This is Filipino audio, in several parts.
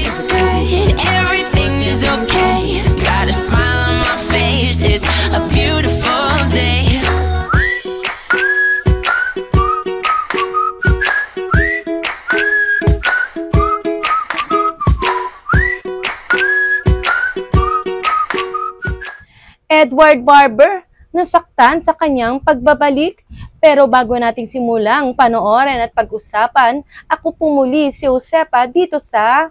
is good, everything is okay. Got a smile on my face, it's a beautiful day. Edward Barber nasaktan sa kanyang pagbabalik. Pero bago nating simulang panoorin at pag-usapan, ako pumuli si Josepa dito sa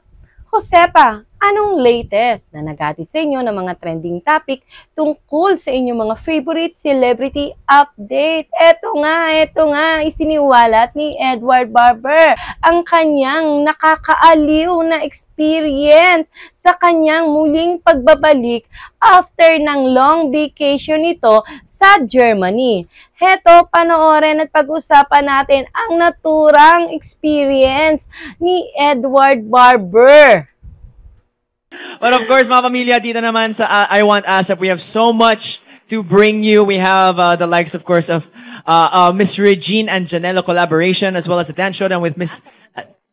Josepa. Anong latest na nagatid sa inyo ng mga trending topic tungkol sa inyong mga favorite celebrity update? Eto nga, isiniwalat ni Edward Barber ang kanyang nakakaaliw na experience sa kanyang muling pagbabalik after ng long vacation nito sa Germany. Heto, panoorin at pag-usapan natin ang naturang experience ni Edward Barber. But of course, mga pamilya, dito naman sa I Want ASAP, we have so much to bring you. We have the likes, of course, of Miss Regine and Janela collaboration, as well as the dance showdown with Miss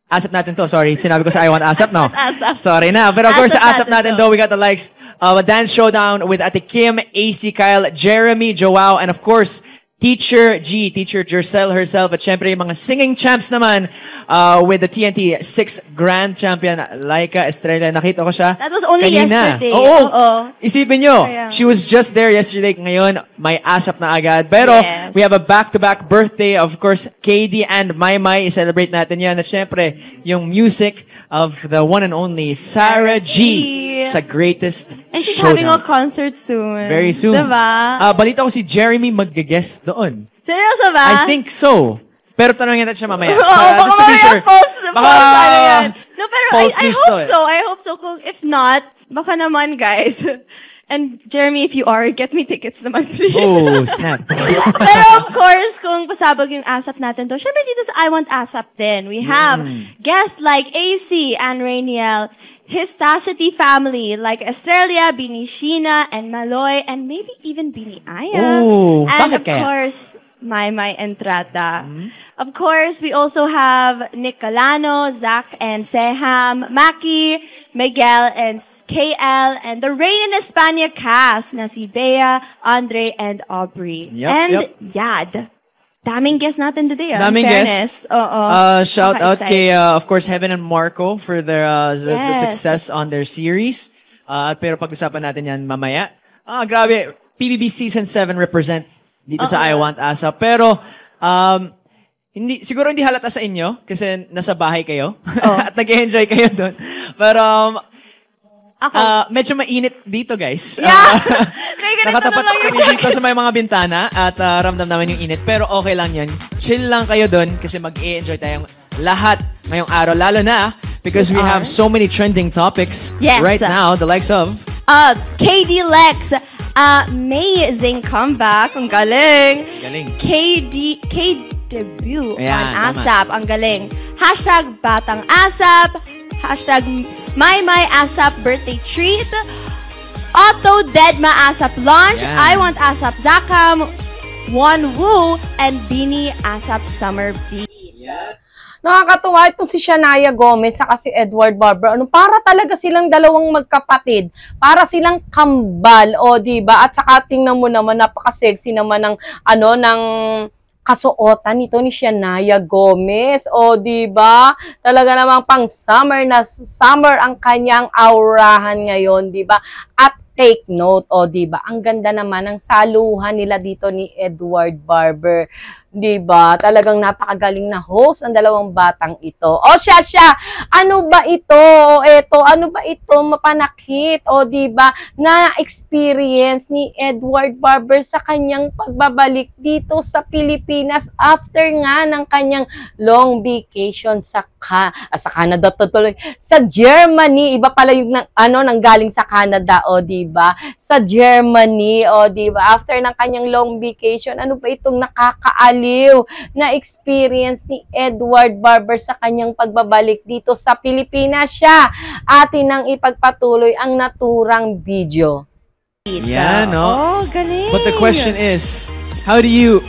ASAP natin to. Sorry, sinabi ko sa I Want ASAP, no? Sorry na. But of course, sa ASAP natin though, we got the likes of a dance showdown with Ate Kim, AC Kyle, Jeremy, Joao, and of course, Teacher G, Teacher Jercel herself, at syempre yung mga singing champs naman with the TNT 6 Grand Champion, Laika Estrella. Nakita ko siya That was only kanina. yesterday. Oo. Isipin nyo, Kaya. she was just there yesterday. Ngayon, may ASAP na agad. Pero, Yes. we have a back-to-back birthday. Of course, KD and Maymay. I-celebrate natin yan. At syempre, yung music of the one and only Sarah G sa Greatest And she's Showdown. having a concert soon. Very soon. Diba? Balita ko si Jeremy mag-guest doon. Seryoso ba? I think so. Pero tanongin natin siya mamaya. Oo, baka Just to be sure. Baka ano yan. No, pero false I news hope to eh. so. I hope so. Kung if not, baka naman, guys. And Jeremy, if you are, get me tickets naman, please. Oh, snap. Pero of course, kung pasabog yung ASAP natin to, syempre dito sa I Want ASAP din, we have guests like AC and Rainiel, his Tacity family like Estrella, Bini Sheena, and Maloy, and maybe even Bini Aya. Oh, and bakit of kaya? course, Maymay Entrata. Of course, we also have Nick Calano, Zach and Seham, Maki, Miguel and KL, and the Rain in España cast na si Bea, Andre, and Aubrey. And Yad. Daming guests natin today, Daming fairness. guests. Oo. Shout out Napaka-excited. kay, of course, Heaven and Marco for their the Yes. success on their series. Pero pag-usapan natin yan mamaya. Grabe. PBB Season 7 represent dito sa I Want ASAP. Pero, siguro hindi halata sa inyo kasi nasa bahay kayo at nag-enjoy kayo doon. Pero, medyo mainit dito, guys. Yeah! Kaya ganito Nakatapat na lang kami dito sa may mga bintana at ramdam naman yung init. Pero okay lang yan. Chill lang kayo doon kasi mag-i-enjoy tayong lahat ngayong araw. Lalo na because we have so many trending topics right now. The likes of... KD Lex, amazing comeback. Ang galing. Galing. Debut Ayan, on tama. ASAP. Ang galing. Hashtag Batang ASAP. Hashtag Maymay ASAP birthday treat. Auto Deadma ASAP launch. Ayan. I Want ASAP Zakam. Wonwoo. And Bini ASAP Summer Beat. Nakakatuwa itong si Shania Gomez sa si Edward Barber. Para talaga silang dalawang magkapatid. Para silang kambal, o diba? At saka tingnan mo naman, napaka-sexy naman ng ng kasuotan nito ni Shania Gomez. O diba? Talaga namang pang summer na summer ang kanyang aurahan ngayon, diba? At take note, o diba? Ang ganda naman ng saluhan nila dito ni Edward Barber. Diba? Talagang napakagaling na host ang dalawang batang ito. O siya, ano ba ito? Ano ba ito? Mapanakit. O diba? Na experience ni Edward Barber sa kanyang pagbabalik dito sa Pilipinas after nga ng kanyang long vacation sa Canada, tutuloy. Sa Germany, iba pala yung nanggaling sa Canada, o diba? Sa Germany, o diba? After ng kanyang long vacation, ano ba itong nakakaaliw na experience ni Edward Barber sa kanyang pagbabalik dito sa Pilipinas? Siya atin nang ipagpatuloy ang naturang video. Yeah, no? Oh, galing. But the question is, how do you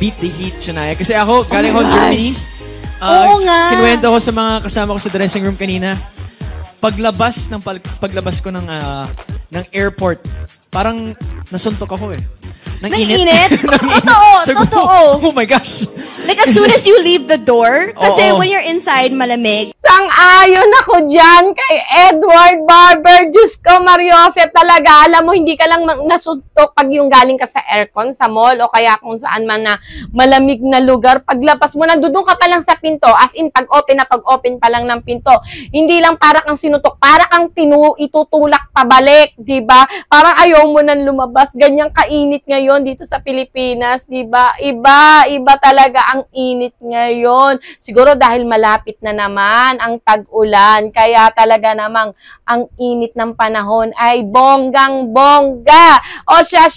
beat the heat, Shania? Kasi ako, galing my ako gosh. Germany. Oo nga. Kinuwento ko sa mga kasama ko sa dressing room kanina. paglabas ko ng airport, parang nasuntok ako eh. Nang init? Totoo, totoo. Oh my gosh. Like as soon as you leave the door, kasi Oo. when you're inside, malamig. Sang-ayon ako dyan kay Edward Barber. Diyos ko, Mariose, talaga. Alam mo, hindi ka lang nasuntok pag yung galing ka sa aircon, sa mall, o kaya kung saan man na malamig na lugar. Paglabas mo, nandudong ka pa lang sa pinto. As in, pag-open pa lang ng pinto. Hindi lang para kang sinutok, para kang itutulak pabalik, diba? Parang ayaw mo nang lumabas. Ganyang kainit ngayon dito sa Pilipinas, diba? Iba talaga ang init ngayon. Siguro dahil malapit na naman ang tag-ulan, kaya talaga namang ang init ng panahon ay bonggang-bongga. O siya,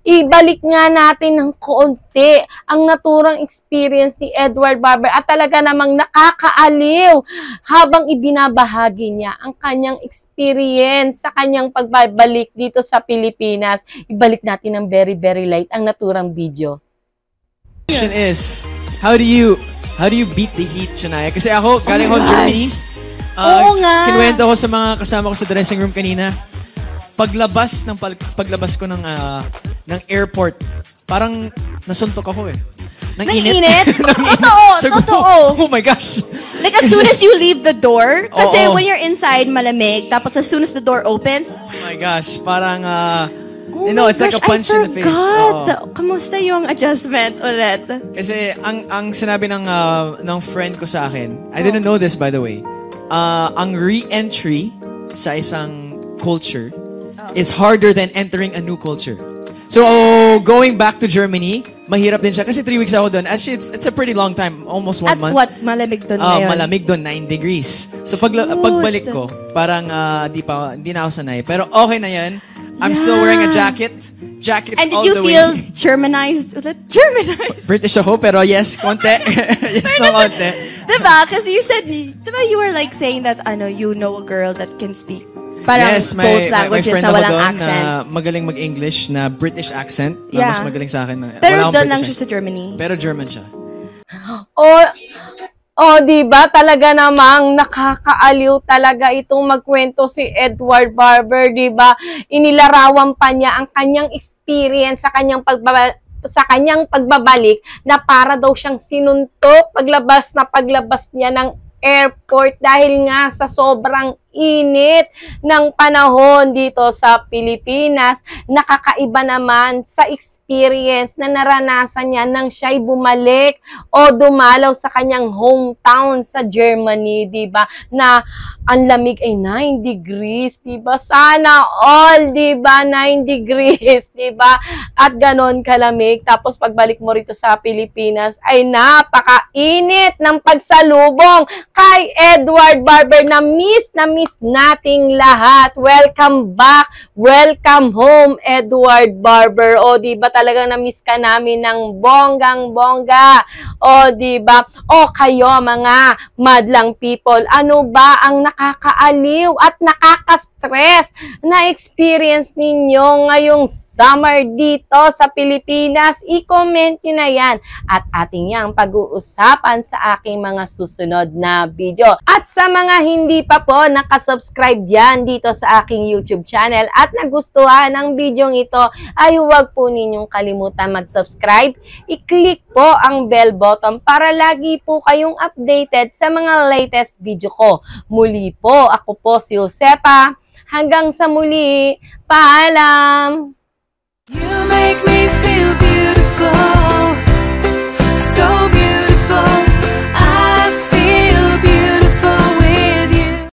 ibalik nga natin ng konti ang naturang experience ni Edward Barber at talaga namang nakakaaliw habang ibinabahagi niya ang kanyang experience sa kanyang pagbabalik dito sa Pilipinas. Ibalik natin ng very, very light ang naturang video. Question is, how do you beat the heat, Shania? Kasi ako, galing ako Germany. Oo nga. Kinuwento ko sa mga kasama ko sa dressing room kanina. Paglabas ko ng airport, parang nasuntok ako eh. Nang init? Totoo, totoo. Oh my gosh. Like as soon as you leave the door, kasi Oo. when you're inside, malamig. Tapos as soon as the door opens, Oh my gosh, parang oh you know, my it's like a gosh, punch I in the face. forgot. Oo. Kamusta yung adjustment ulit? Kasi ang sinabi ng friend ko sa akin, I didn't know this by the way. Ang re-entry sa isang culture is harder than entering a new culture. So, going back to Germany, mahirap din siya kasi 3 weeks ako doon. Actually, it's a pretty long time, almost 1 At month. what? Malamig doon ngayon? Malamig doon, 9 degrees. So, pagbalik ko, parang hindi na ako sanay. Pero okay na yan. I'm still wearing a jacket. And did all you the feel way. Germanized ulit? Germanized? British ako, pero yes, konti. Yes, no, konti. Diba? Kasi you said, diba you were like saying that, you know a girl that can speak parang Yes, both my languages friend na ako walang doon accent. na magaling mag-English na British accent. Na Yeah. mas magaling sa akin. Pero Wala akong doon lang British siya sa Germany. Pero German siya. Diba? Talaga namang nakakaaliw talaga itong magkwento si Edward Barber, diba? Inilarawan pa niya ang kanyang experience sa kanyang pagbabalik na para daw siyang sinuntok paglabas niya ng airport dahil nga sa sobrang init ng panahon dito sa Pilipinas. Nakakaiba naman sa experience na naranasan niya nang siya'y bumalik o dumalaw sa kanyang hometown sa Germany, diba? Na ang lamig ay 9 degrees, diba? Sana all, diba? 9 degrees, diba? At ganon kalamig. Tapos pagbalik mo rito sa Pilipinas ay napakainit ng pagsalubong kay Edward Barber na miss nating lahat. Welcome back. Welcome home, Edward Barber. O, diba talagang na-miss ka namin ng bonggang-bongga? O, diba? O, kayo mga madlang people, ano ba ang nakakaaliw at nakaka-stress na experience ninyo ngayong summer dito sa Pilipinas? I-comment nyo na yan at ating yang pag-uusapan sa aking mga susunod na video. At sa mga hindi pa po nakasubscribe dyan dito sa aking YouTube channel at nagustuhan ang video ito, ay huwag po ninyong kalimutan mag-subscribe. I-click po ang bell button para lagi po kayong updated sa mga latest video ko. Muli po, ako po si Josepa. Hanggang sa muli, paalam! You make me